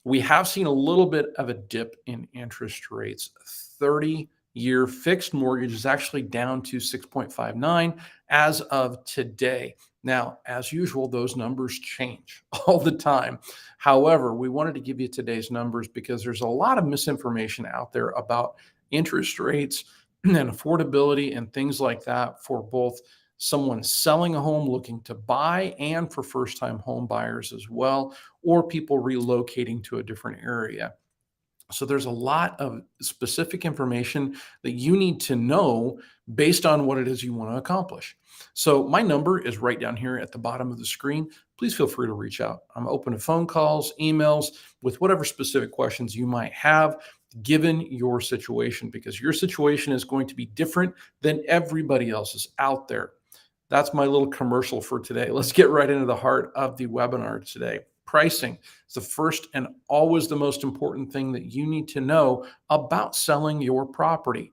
We have seen a little bit of a dip in interest rates. 30-year fixed mortgage is actually down to 6.59 as of today. Now, as usual, those numbers change all the time. However, we wanted to give you today's numbers because there's a lot of misinformation out there about interest rates and affordability and things like that for both someone selling a home looking to buy and for first time home buyers as well, or people relocating to a different area. So there's a lot of specific information that you need to know based on what it is you want to accomplish. So my number is right down here at the bottom of the screen. Please feel free to reach out. I'm open to phone calls, emails, with whatever specific questions you might have given your situation, because your situation is going to be different than everybody else's out there. That's my little commercial for today. Let's get right into the heart of the webinar today. Pricing is the first and always the most important thing that you need to know about selling your property.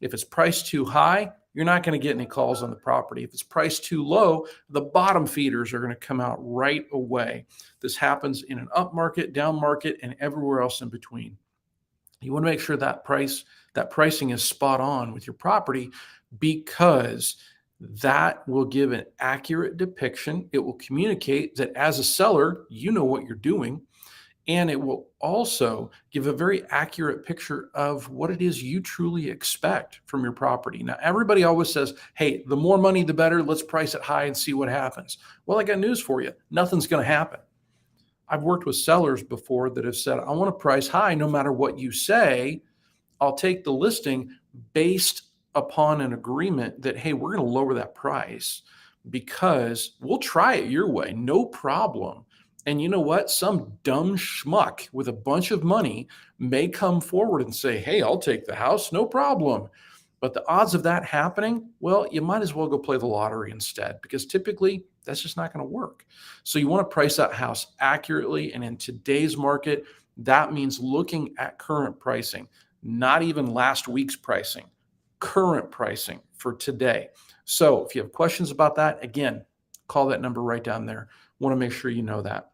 If it's priced too high, you're not going to get any calls on the property. If it's priced too low, the bottom feeders are going to come out right away. This happens in an up market, down market, and everywhere else in between. You want to make sure that pricing is spot on with your property, because that will give an accurate depiction. It will communicate that as a seller, you know what you're doing. And it will also give a very accurate picture of what it is you truly expect from your property. Now, everybody always says, hey, the more money, the better. Let's price it high and see what happens. Well, I got news for you. Nothing's going to happen. I've worked with sellers before that have said, I want to price high no matter what you say. I'll take the listing based upon an agreement that, hey, we're going to lower that price because we'll try it your way, no problem. And you know what? Some dumb schmuck with a bunch of money may come forward and say, hey, I'll take the house, no problem. But the odds of that happening, well, you might as well go play the lottery instead, because typically that's just not going to work. So you want to price that house accurately. And in today's market, that means looking at current pricing, not even last week's pricing, current pricing for today. So if you have questions about that, again, call that number right down there. Want to make sure you know that.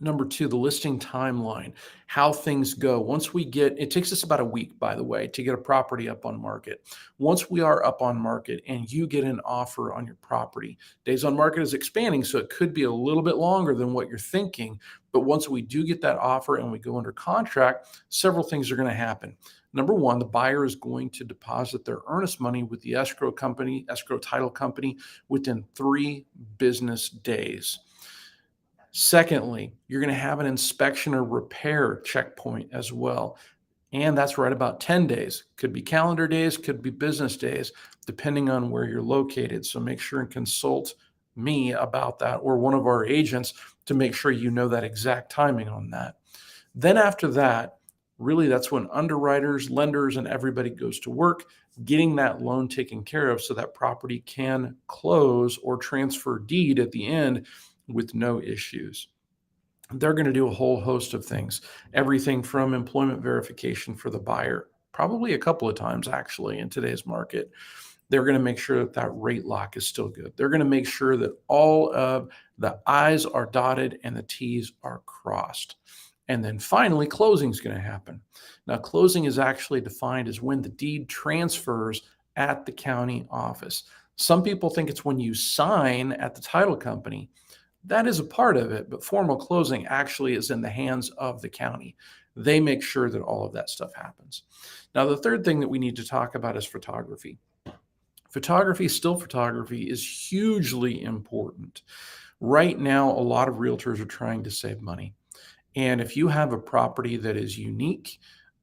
Number two, the listing timeline, how things go. Once we get, it takes us about a week, by the way, to get a property up on market. Once we are up on market and you get an offer on your property, days on market is expanding, so it could be a little bit longer than what you're thinking. But once we do get that offer and we go under contract, several things are going to happen. Number one, the buyer is going to deposit their earnest money with the escrow title company, within 3 business days. Secondly, you're going to have an inspection or repair checkpoint as well. And that's right about 10 days. Could be calendar days, could be business days, depending on where you're located. So make sure and consult me about that, or one of our agents, to make sure you know that exact timing on that. Then after that, really that's when underwriters, lenders, and everybody goes to work getting that loan taken care of so that property can close or transfer deed at the end with no issues. They're going to do a whole host of things, everything from employment verification for the buyer, probably a couple of times actually in today's market. They're going to make sure that that rate lock is still good. They're going to make sure that all of the I's are dotted and the T's are crossed. And then finally, closing is going to happen. Now, closing is actually defined as when the deed transfers at the county office. Some people think it's when you sign at the title company. That is a part of it, but formal closing actually is in the hands of the county. They make sure that all of that stuff happens. Now, the third thing that we need to talk about is photography. Still photography is hugely important. Right now, a lot of realtors are trying to save money. And if you have a property that is unique,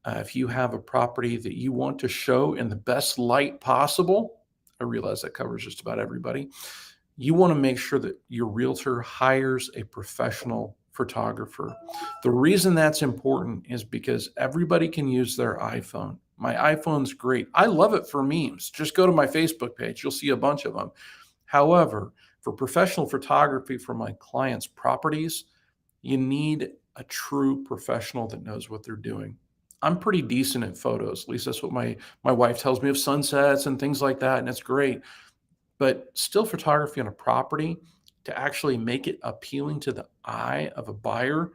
if you have a property that you want to show in the best light possible, I realize that covers just about everybody. You want to make sure that your realtor hires a professional photographer. The reason that's important is because everybody can use their iPhone. My iPhone's great. I love it for memes. Just go to my Facebook page. You'll see a bunch of them. However, for professional photography for my clients' properties, you need a true professional that knows what they're doing. I'm pretty decent at photos. At least that's what my wife tells me, of sunsets and things like that, and it's great. But still photography on a property, to actually make it appealing to the eye of a buyer,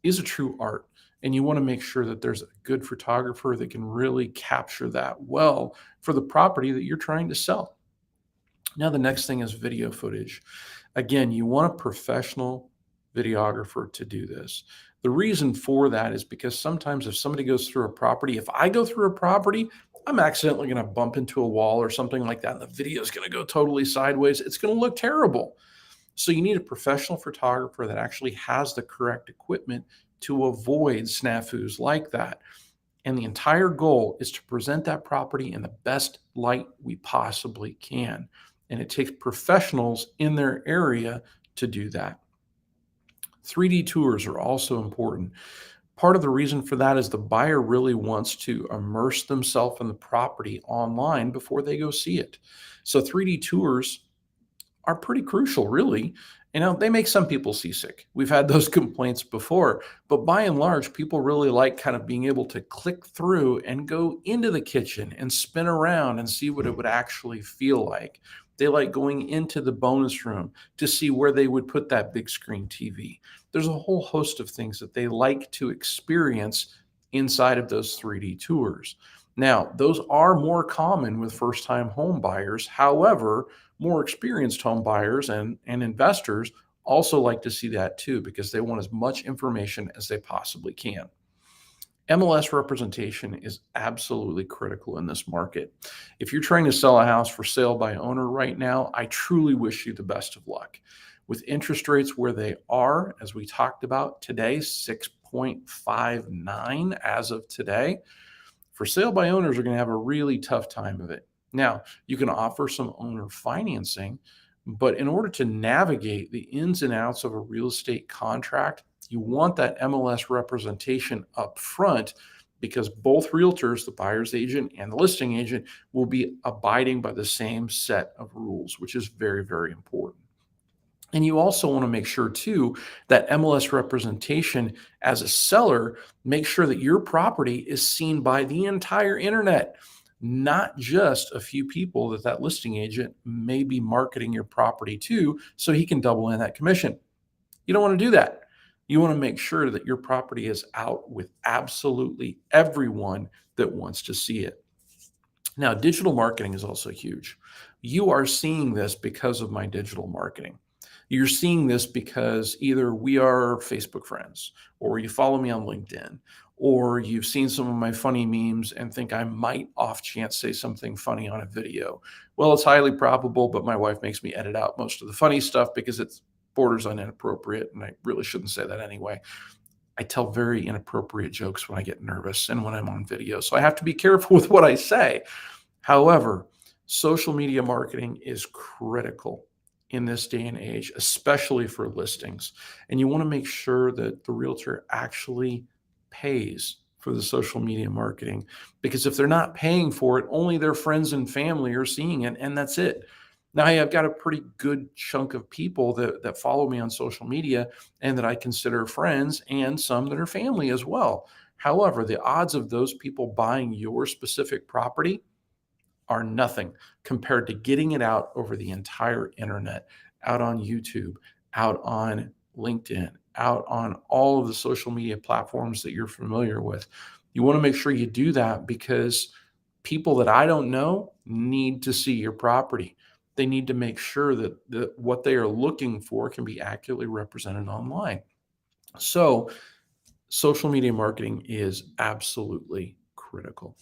is a true art. And you want to make sure that there's a good photographer that can really capture that well for the property that you're trying to sell. Now, the next thing is video footage. Again, you want a professional videographer to do this. The reason for that is because sometimes if somebody goes through a property, if I go through a property, I'm accidentally going to bump into a wall or something like that, and the video is going to go totally sideways. It's going to look terrible. So you need a professional photographer that actually has the correct equipment to avoid snafus like that. And the entire goal is to present that property in the best light we possibly can. And it takes professionals in their area to do that. 3D tours are also important. Part of the reason for that is the buyer really wants to immerse themselves in the property online before they go see it. So 3D tours are pretty crucial, really. They make some people seasick. We've had those complaints before, but by and large, people really like kind of being able to click through and go into the kitchen and spin around and see what it would actually feel like. They like going into the bonus room to see where they would put that big screen TV. There's a whole host of things that they like to experience inside of those 3D tours. Now, those are more common with first-time home buyers. However, more experienced home buyers and investors also like to see that too because they want as much information as they possibly can. MLS representation is absolutely critical in this market. If you're trying to sell a house for sale by owner right now, I truly wish you the best of luck. With interest rates where they are, as we talked about today, 6.59 as of today, for sale by owners are going to have a really tough time of it. Now, you can offer some owner financing, but in order to navigate the ins and outs of a real estate contract, you want that MLS representation up front because both realtors, the buyer's agent and the listing agent, will be abiding by the same set of rules, which is very, very important. And you also want to make sure too that MLS representation as a seller, make sure that your property is seen by the entire internet, not just a few people that listing agent may be marketing your property to so he can double in that commission. You don't want to do that. You want to make sure that your property is out with absolutely everyone that wants to see it. Now, digital marketing is also huge. You are seeing this because of my digital marketing. You're seeing this because either we are Facebook friends, or you follow me on LinkedIn, or you've seen some of my funny memes and think I might off chance say something funny on a video. Well, it's highly probable, but my wife makes me edit out most of the funny stuff because it's borders on inappropriate, and I really shouldn't say that anyway. I tell very inappropriate jokes when I get nervous and when I'm on video, so I have to be careful with what I say. However, social media marketing is critical in this day and age, especially for listings. And you want to make sure that the realtor actually pays for the social media marketing, because if they're not paying for it, only their friends and family are seeing it, and that's it. Now, I've got a pretty good chunk of people that follow me on social media and that I consider friends, and some that are family as well. However, the odds of those people buying your specific property are nothing compared to getting it out over the entire internet, out on YouTube, out on LinkedIn, out on all of the social media platforms that you're familiar with. You want to make sure you do that because people that I don't know need to see your property. They need to make sure that what they are looking for can be accurately represented online. So, social media marketing is absolutely critical.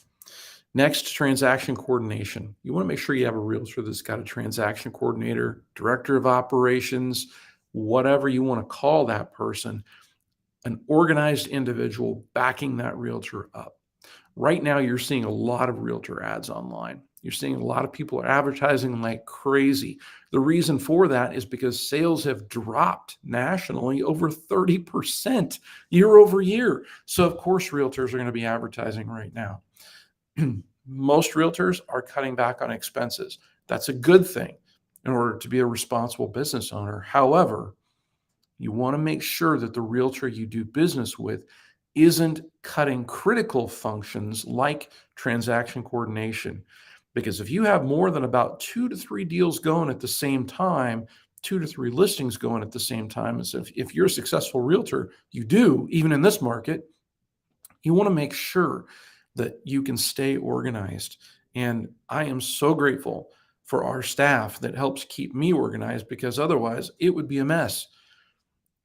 Next, transaction coordination. You want to make sure you have a realtor that's got a transaction coordinator, director of operations, whatever you want to call that person, an organized individual backing that realtor up. Right now, you're seeing a lot of realtor ads online. You're seeing a lot of people are advertising like crazy. The reason for that is because sales have dropped nationally over 30% year over year. So, of course, realtors are going to be advertising right now. Most realtors are cutting back on expenses. That's a good thing in order to be a responsible business owner. However, you want to make sure that the realtor you do business with isn't cutting critical functions like transaction coordination. Because if you have more than about 2 to 3 deals going at the same time, 2 to 3 listings going at the same time. As if you're a successful realtor, you do, even in this market, you want to make sure that you can stay organized. And I am so grateful for our staff that helps keep me organized, because otherwise it would be a mess.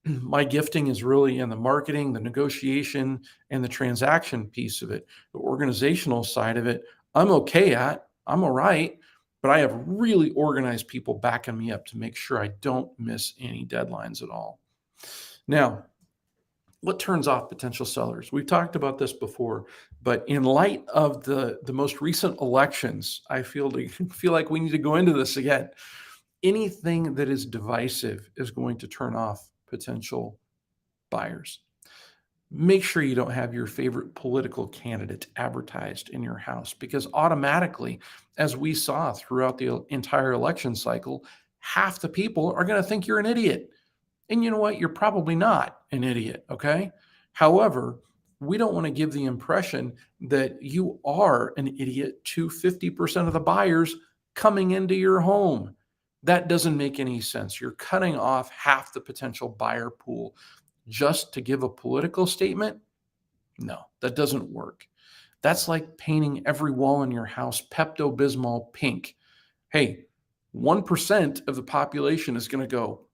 My gifting is really in the marketing, the negotiation, and the transaction piece of it. The organizational side of it, I'm okay at. I'm all right. But I have really organized people backing me up to make sure I don't miss any deadlines at all. Now, what turns off potential sellers? We've talked about this before, but in light of the most recent elections, I feel like we need to go into this again. Anything that is divisive is going to turn off potential buyers. Make sure you don't have your favorite political candidate advertised in your house, because automatically, as we saw throughout the entire election cycle, half the people are going to think you're an idiot. And you know what? You're probably not an idiot, okay? However, we don't want to give the impression that you are an idiot to 50% of the buyers coming into your home. That doesn't make any sense. You're cutting off half the potential buyer pool just to give a political statement. No, that doesn't work. That's like painting every wall in your house Pepto-Bismol pink. Hey, 1% of the population is going to go,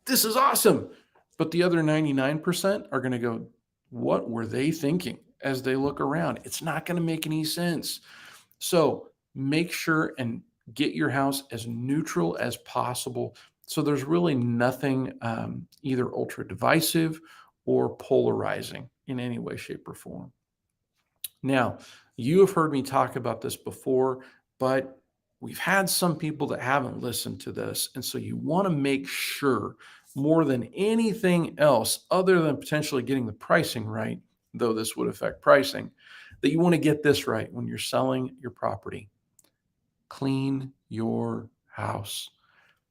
this is awesome. But the other 99% are going to go, what were they thinking as they look around? It's not going to make any sense. So make sure and get your house as neutral as possible. So there's really nothing either ultra divisive or polarizing in any way, shape, or form. Now, you have heard me talk about this before, but we've had some people that haven't listened to this. And so you want to make sure, more than anything else, other than potentially getting the pricing right, though this would affect pricing, that you want to get this right when you're selling your property. Clean your house.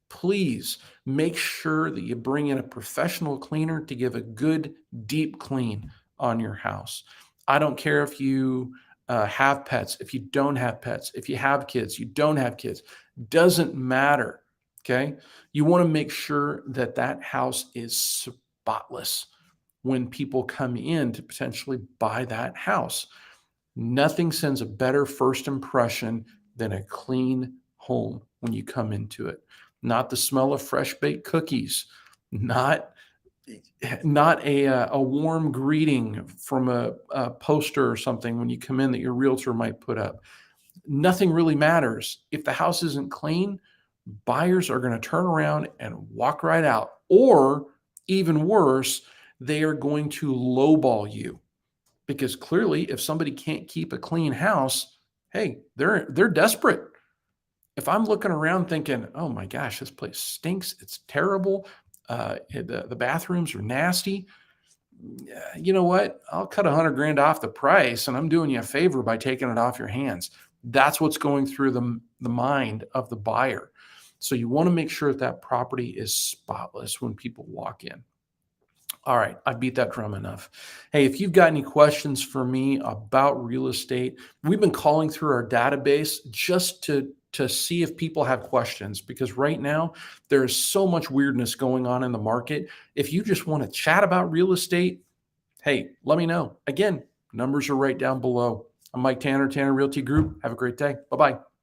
Please make sure that you bring in a professional cleaner to give a good deep clean on your house. I don't care if you have pets, if you don't have pets, if you have kids, you don't have kids, doesn't matter. Okay. You want to make sure that that house is spotless when people come in to potentially buy that house. Nothing sends a better first impression than a clean home when you come into it. Not the smell of fresh baked cookies, not a warm greeting from a poster or something when you come in that your realtor might put up. Nothing really matters. If the house isn't clean, buyers are going to turn around and walk right out. Or even worse, they are going to lowball you, because clearly if somebody can't keep a clean house, hey, they're desperate. If I'm looking around thinking, oh my gosh, this place stinks, it's terrible, the bathrooms are nasty, you know what? I'll cut 100 grand off the price, and I'm doing you a favor by taking it off your hands. That's what's going through the mind of the buyer. So you want to make sure that property is spotless when people walk in. All right, I beat that drum enough. Hey, if you've got any questions for me about real estate, we've been calling through our database just to see if people have questions, because right now there is so much weirdness going on in the market. If you just want to chat about real estate, hey, let me know. Again, numbers are right down below. I'm Mike Tanner, Tanner Realty Group. Have a great day. Bye-bye.